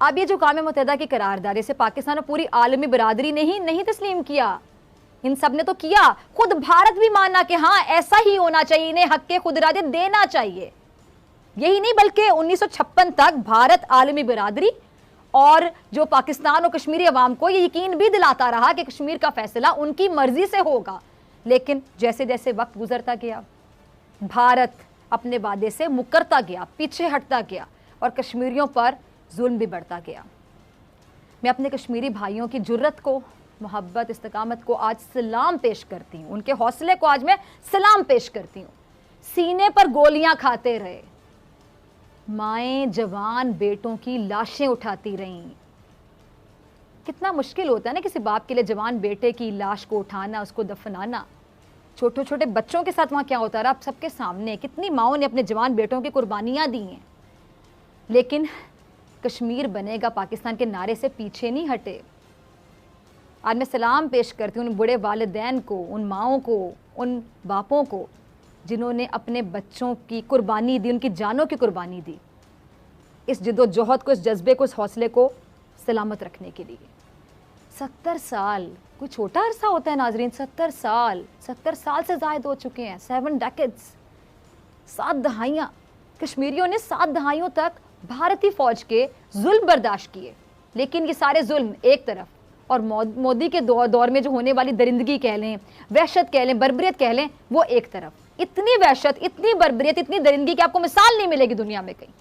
अब ये जो अक़वाम मुत्तहिदा की करारदाद से पाकिस्तान और पूरी आलमी बरादरी ने ही नहीं तस्लीम किया, इन सब ने तो किया। खुद भारत भी माना कि हाँ ऐसा ही होना चाहिए, इन्हें हक के खुद इरादे देना चाहिए। यही नहीं बल्कि 1956 तक भारत आलमी बरादरी और जो पाकिस्तान और कश्मीरी अवाम को ये यकीन भी दिलाता रहा कि कश्मीर का फैसला उनकी मर्जी से होगा। लेकिन जैसे जैसे वक्त गुजरता गया, भारत अपने वादे से मुकरता गया, पीछे हटता गया और कश्मीरियों पर जुल्म भी बढ़ता गया। मैं अपने कश्मीरी भाइयों की जुर्रत को, मोहब्बत, इस्तकामत को आज सलाम पेश करती हूँ। उनके हौसले को आज मैं सलाम पेश करती हूँ। सीने पर गोलियां खाते रहे, माएँ जवान बेटों की लाशें उठाती रहीं। कितना मुश्किल होता है ना किसी बाप के लिए जवान बेटे की लाश को उठाना, उसको दफनाना। छोटे छोटे बच्चों के साथ वहाँ क्या होता रहा आप सबके सामने। कितनी माओं ने अपने जवान बेटों की कुर्बानियाँ दी हैं, लेकिन कश्मीर बनेगा पाकिस्तान के नारे से पीछे नहीं हटे। आज मैं सलाम पेश करती हूँ उन बूढ़े वालिदैन को, उन माओं को, उन बापों को जिन्होंने अपने बच्चों की कुर्बानी दी, उनकी जानों की कुर्बानी दी, इस जिद्दोजहद को, इस जज्बे को, इस हौसले को सलामत रखने के लिए। 70 साल कोई छोटा अरसा होता है नाजरीन। 70 साल से ज़ायद हो चुके हैं। 7 डेकेड्स, 7 दहाइयाँ। कश्मीरियों ने 7 दहाइयों तक भारतीय फ़ौज के जुल्म बर्दाश्त किए, लेकिन ये सारे जुल्म एक तरफ, और मोदी के दौर में जो होने वाली दरिंदगी कह लें, वहशत कह लें, बर्बरियत कह लें, वो एक तरफ। इतनी वहशत, इतनी बर्बरियत, इतनी दरिंदगी की आपको मिसाल नहीं मिलेगी दुनिया में कहीं।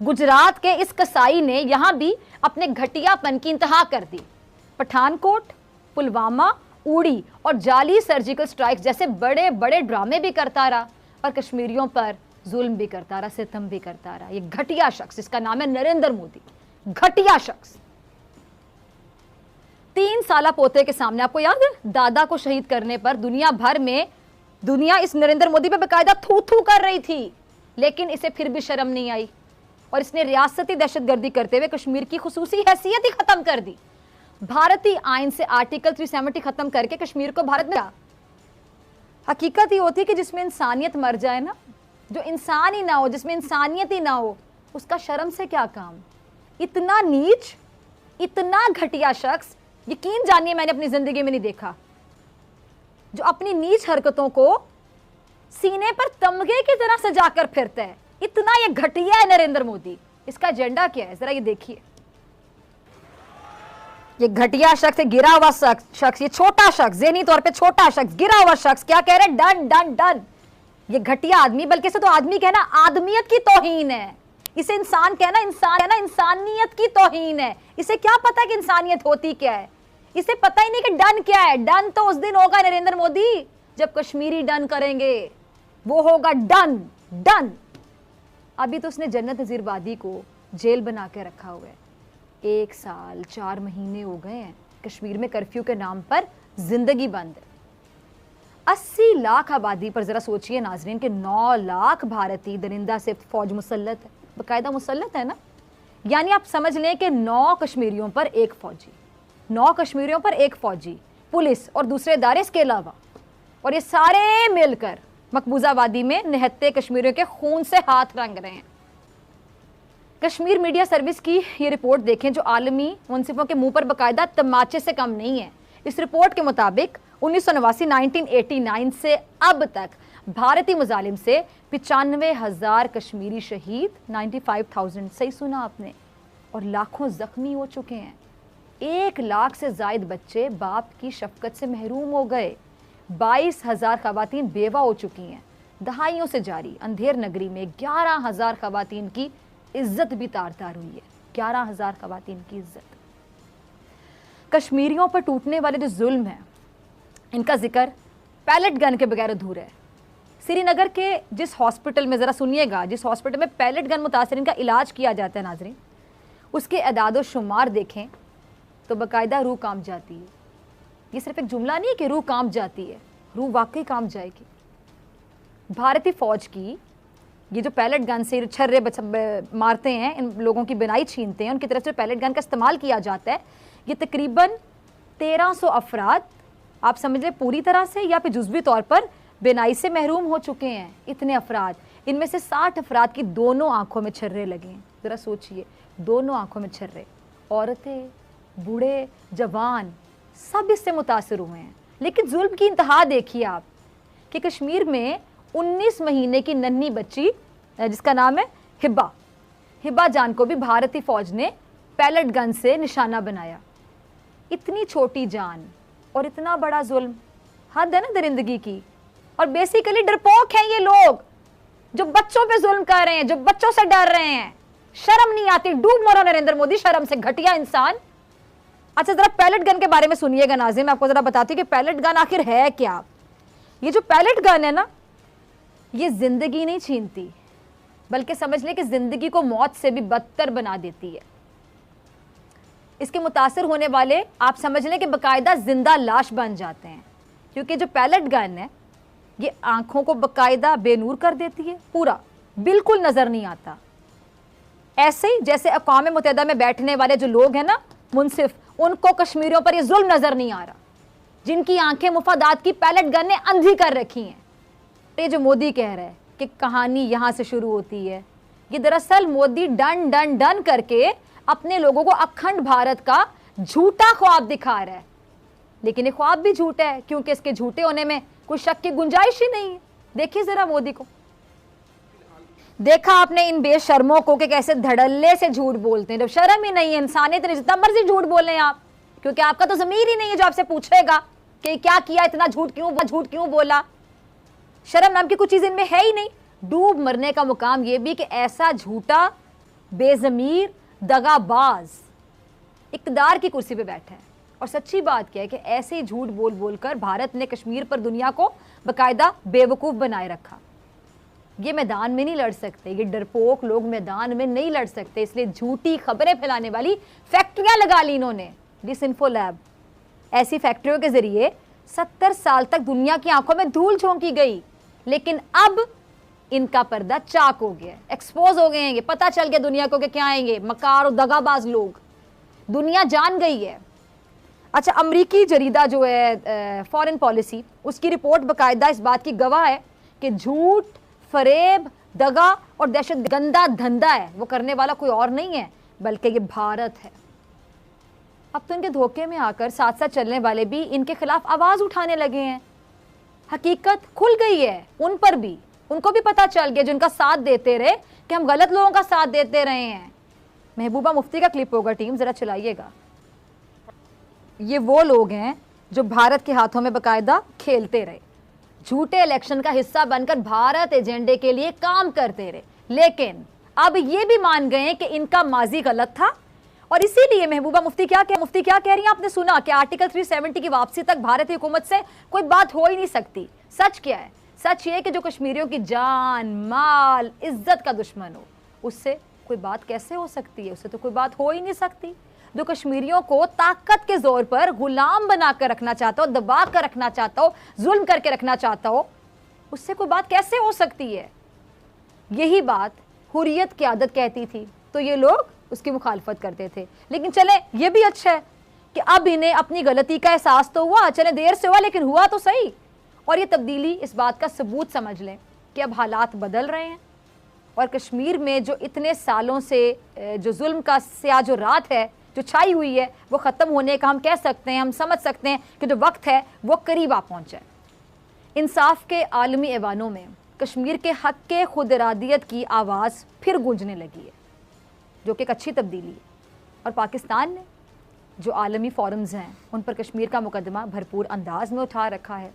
गुजरात के इस कसाई ने यहाँ भी अपने घटियापन की इंतहा कर दी। पठानकोट, पुलवामा, उड़ी और जाली सर्जिकल स्ट्राइक्स जैसे बड़े बड़े ड्रामे भी करता रहा और कश्मीरियों पर जुल्म भी करता रहा, सितम भी करता रहा। ये घटिया शख्स, इसका नाम है नरेंद्र मोदी, घटिया शख्स। 3 साला पोते के सामने, आपको याद है, दादा को शहीद करने पर दुनिया भर में दुनिया इस नरेंद्र मोदी पे बेकायदा थू थू कर रही थी, लेकिन इसे फिर भी शर्म नहीं आई और इसने रियासती दहशतगर्दी करते हुए कश्मीर की खुसूसी हैसियत ही खत्म कर दी। भारतीय आइन से आर्टिकल 370 खत्म करके कश्मीर को भारत में। हकीकत ही होती है कि जिसमें इंसानियत मर जाए ना, जो इंसान ही ना हो, जिसमें इंसानियत ही ना हो, उसका शर्म से क्या काम। इतना नीच, इतना घटिया शख्स यकीन जानिए मैंने अपनी जिंदगी में नहीं देखा, जो अपनी नीच हरकतों को सीने पर तमगे की तरह सजाकर फिरता है। इतना ये घटिया है नरेंद्र मोदी। इसका एजेंडा क्या है जरा ये देखिए। ये घटिया शख्स, गिरा हुआ शख्स, ये छोटा शख्स, ज़हनी तौर पे छोटा शख्स, गिरा हुआ शख्स क्या कह रहे हैं? Done done done. ये घटिया आदमी, बल्कि इसे तो आदमी कहना आदमियत की तौहीन है। इसे इंसान कहना इंसानियत की तौहीन है। इसे क्या पता कि इंसानियत होती क्या है, इसे पता ही नहीं कि डन क्या है। डन तो उस दिन होगा नरेंद्र मोदी जब कश्मीरी डन करेंगे, वो होगा डन डन। अभी तो उसने जन्नत नज़ीर वादी को जेल बना के रखा हुआ है। 1 साल 4 महीने हो गए हैं कश्मीर में कर्फ्यू के नाम पर जिंदगी बंद है। 80 लाख आबादी पर जरा सोचिए नाजरीन कि 9 लाख भारतीय दरिंदा से फौज मुसल्लत है, बाकायदा मुसल्लत है ना। यानी आप समझ लें कि 9 कश्मीरियों पर एक फौजी, 9 कश्मीरियों पर एक फौजी, पुलिस और दूसरे इदारे इसके अलावा, और ये सारे मिलकर मकबूजा वादी में निहत्ते कश्मीरियों के खून से हाथ रंग रहे हैं। कश्मीर मीडिया सर्विस की ये रिपोर्ट देखें जो आलमी मुंसिफों के मुंह पर बाकायदा तमाचे से कम नहीं है। इस रिपोर्ट के मुताबिक 1989 से अब तक भारतीय मुजालिम से 95,000 कश्मीरी शहीद, 95,000 सही सुना आपने, और लाखों जख्मी हो चुके हैं। 1 लाख से जायद बच्चे बाप की शफकत से महरूम हो गए। 22,000 खवातीन बेवा हो चुकी हैं। दहाइयों से जारी अंधेर नगरी में 11,000 खवातीन की इज्जत भी तार तार हुई है। 11,000 खवातीन की इज्जत। कश्मीरियों पर टूटने वाले जो जुल्म है, इनका जिक्र पैलेट गन के बगैर अधूरा है। श्रीनगर के जिस हॉस्पिटल में, ज़रा सुनिएगा, जिस हॉस्पिटल में पैलेट गन मुतासरीन का इलाज किया जाता है नाजरीन, उसके अदाद शुमार देखें तो बाकायदा रूह कांप जाती है। ये सिर्फ एक जुमला नहीं है कि रूह कांप जाती है, रूह वाकई कांप जाएगी। भारतीय फ़ौज की ये जो पैलेट गन से छर्रे मारते हैं, इन लोगों की बिनाई छीनते हैं, उनकी तरफ से पैलेट गन का इस्तेमाल किया जाता है। ये तकरीबन 1300 अफराद, आप समझ लें पूरी तरह से या फिर जुज़वी तौर पर बिनाई से महरूम हो चुके हैं। इतने अफराद, इनमें से 60 अफराद की दोनों आंखों में छर्रे लगे हैं। ज़रा सोचिए, दोनों आंखों में छर्रे। औरतें, बूढ़े, जवान सब इससे मुतासिर हुए हैं। लेकिन जुल्म की इंतहा देखिए आप कि कश्मीर में 19 महीने की नन्ही बच्ची जिसका नाम है हिब्बा जान को भी भारतीय फौज ने पैलेट गन से निशाना बनाया। इतनी छोटी जान और इतना बड़ा जुल्म, हद है ना दरिंदगी की। और बेसिकली डरपोक हैं ये लोग जो बच्चों पे जुल्म कर रहे हैं, जो बच्चों से डर रहे हैं। शर्म नहीं आती? डूब मरो नरेंद्र मोदी शर्म से, घटिया इंसान। अच्छा जरा पैलेट गन के बारे में सुनिएगा नाज़रीन, मैं आपको जरा बताती हूँ कि पैलेट गन आखिर है क्या। ये जो पैलेट गन है ना, ये जिंदगी नहीं छीनती, बल्कि समझ लें कि जिंदगी को मौत से भी बदतर बना देती है। इसके मुतासिर होने वाले आप समझ लें कि बाकायदा जिंदा लाश बन जाते हैं, क्योंकि जो पैलेट गन है ये आंखों को बाकायदा बेनूर कर देती है, पूरा बिल्कुल नजर नहीं आता। ऐसे ही जैसे अक़वाम मुत्तहिदा में बैठने वाले जो लोग हैं ना मुनसिफ, उनको कश्मीरियों पर ये जुल्म नजर नहीं आ रहा, जिनकी आंखें मुफादात की पैलेट गन ने अंधी कर रखी हैं। ये जो मोदी कह रहा है कि कहानी यहां से शुरू होती है, ये दरअसल मोदी डन डन डन करके अपने लोगों को अखंड भारत का झूठा ख्वाब दिखा रहा है। लेकिन ये ख्वाब भी झूठा है, क्योंकि इसके झूठे होने में कोई शक की गुंजाइश ही नहीं है। देखिए जरा मोदी को, देखा आपने इन बेशर्मों को कि कैसे धड़ल्ले से झूठ बोलते हैं, जब शर्म ही नहीं है, इंसानियत नहीं, जितना मर्जी झूठ बोल रहे हैं आप, क्योंकि आपका तो ज़मीर ही नहीं है जो आपसे पूछेगा कि क्या किया, इतना झूठ क्यों बोला। शर्म नाम की कुछ चीज़ इनमें है ही नहीं। डूब मरने का मुकाम ये भी कि ऐसा झूठा बेज़मीर दगाबाज इक़्तिदार की कुर्सी पे बैठा है। और सच्ची बात क्या है कि ऐसे ही झूठ बोल बोल कर भारत ने कश्मीर पर दुनिया को बाकायदा बेवकूफ़ बनाए रखा। ये मैदान में नहीं लड़ सकते, ये डरपोक लोग मैदान में नहीं लड़ सकते, इसलिए झूठी खबरें फैलाने वाली फैक्ट्रियां लगा ली इन्होंने, डिसइंफो लैब। ऐसी फैक्ट्रियों के जरिए 70 साल तक दुनिया की आंखों में धूल झोंकी गई, लेकिन अब इनका पर्दा चाक हो गया, एक्सपोज हो गए हैं। ये पता चल गया दुनिया को कि क्या आएंगे मकार और दगाबाज लोग, दुनिया जान गई है। अच्छा, अमरीकी जरीदा जो है फॉरेन पॉलिसी, उसकी रिपोर्ट बाकायदा इस बात की गवाह है कि झूठ, फरेब, दगा और दहशत गंदा धंधा है वो करने वाला कोई और नहीं है बल्कि ये भारत है। अब तो इनके धोखे में आकर साथ साथ चलने वाले भी इनके खिलाफ आवाज उठाने लगे हैं। हकीकत खुल गई है उन पर भी, उनको भी पता चल गया, जिनका साथ देते रहे कि हम गलत लोगों का साथ देते रहे हैं। महबूबा मुफ्ती का क्लिप होगा, टीम जरा चलाइएगा। ये वो लोग हैं जो भारत के हाथों में बाकायदा खेलते रहे, झूठे इलेक्शन का हिस्सा बनकर भारत एजेंडे के लिए काम करते रहे, लेकिन अब ये भी मान गए कि इनका माजी गलत था। और इसीलिए महबूबा मुफ्ती क्या कह रही हैं, आपने सुना कि आर्टिकल 370 की वापसी तक भारतीय हुकूमत से कोई बात हो ही नहीं सकती। सच क्या है? सच ये कि जो कश्मीरियों की जान, माल, इज्जत का दुश्मन हो, उससे कोई बात कैसे हो सकती है? उससे तो कोई बात हो ही नहीं सकती। जो कश्मीरियों को ताकत के जोर पर गुलाम बनाकर रखना चाहता हो, दबा कर रखना चाहता हो, जुल्म करके रखना चाहता हो, उससे कोई बात कैसे हो सकती है? यही बात हुर्रियत की आदत कहती थी, तो ये लोग उसकी मुखालफत करते थे। लेकिन चले, ये भी अच्छा है कि अब इन्हें अपनी गलती का एहसास तो हुआ, चले देर से हुआ लेकिन हुआ तो सही। और ये तब्दीली इस बात का सबूत समझ लें कि अब हालात बदल रहे हैं और कश्मीर में जो इतने सालों से जो जुल्म का स्याह जो रात है जो छाई हुई है, वो ख़त्म होने का हम कह सकते हैं, हम समझ सकते हैं कि जो वक्त है वो करीब आ पहुँचा है। इंसाफ के आलमी ऐवानों में कश्मीर के हक़ के खुद इरादियत की आवाज़ फिर गूंजने लगी है, जो कि एक अच्छी तब्दीली है। और पाकिस्तान ने जो आलमी फोरम्स हैं उन पर कश्मीर का मुकदमा भरपूर अंदाज में उठा रखा है।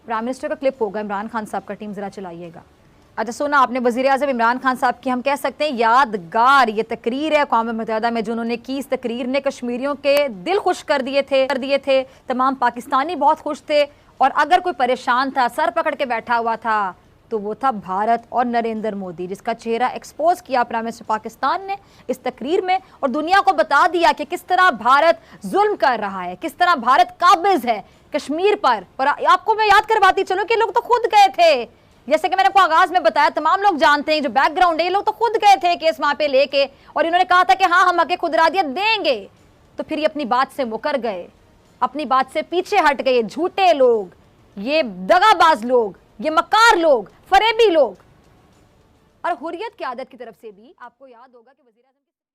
प्राइम मिनिस्टर का क्लिप होगा, इमरान खान साहब का, टीम ज़रा चलाइएगा। अच्छा सुना आपने, वज़ीर आज़म इमरान खान साहब की हम कह सकते हैं यादगार ये तकरीर है अक़वाम मुत्तहिदा में जो उन्होंने की। इस तकरीर ने कश्मीरियों के दिल खुश कर दिए थे। तमाम पाकिस्तानी बहुत खुश थे, और अगर कोई परेशान था, सर पकड़ के बैठा हुआ था, तो वो था भारत और नरेंद्र मोदी, जिसका चेहरा एक्सपोज किया प्राइम मिनिस्टर पाकिस्तान ने इस तकरीर में, और दुनिया को बता दिया कि किस तरह भारत जुल्म कर रहा है, किस तरह भारत काबिज है कश्मीर पर। और आपको मैं याद करवाती चलो कि लोग तो खुद गए थे, जैसे कि मैंने आपको आगाज में बताया, तमाम लोग जानते हैं जो बैकग्राउंड है, ये लोग तो खुद गए थे केस वहां पे लेके, और इन्होंने कहा था कि हाँ हम आगे खुद इरादियत देंगे। तो फिर ये अपनी बात से मुकर गए, अपनी बात से पीछे हट गए। झूठे लोग, ये दगाबाज लोग, ये मकार लोग, फरेबी लोग। और हुर्रियत की आदत की तरफ से भी आपको याद होगा कि वज़ीर आज़म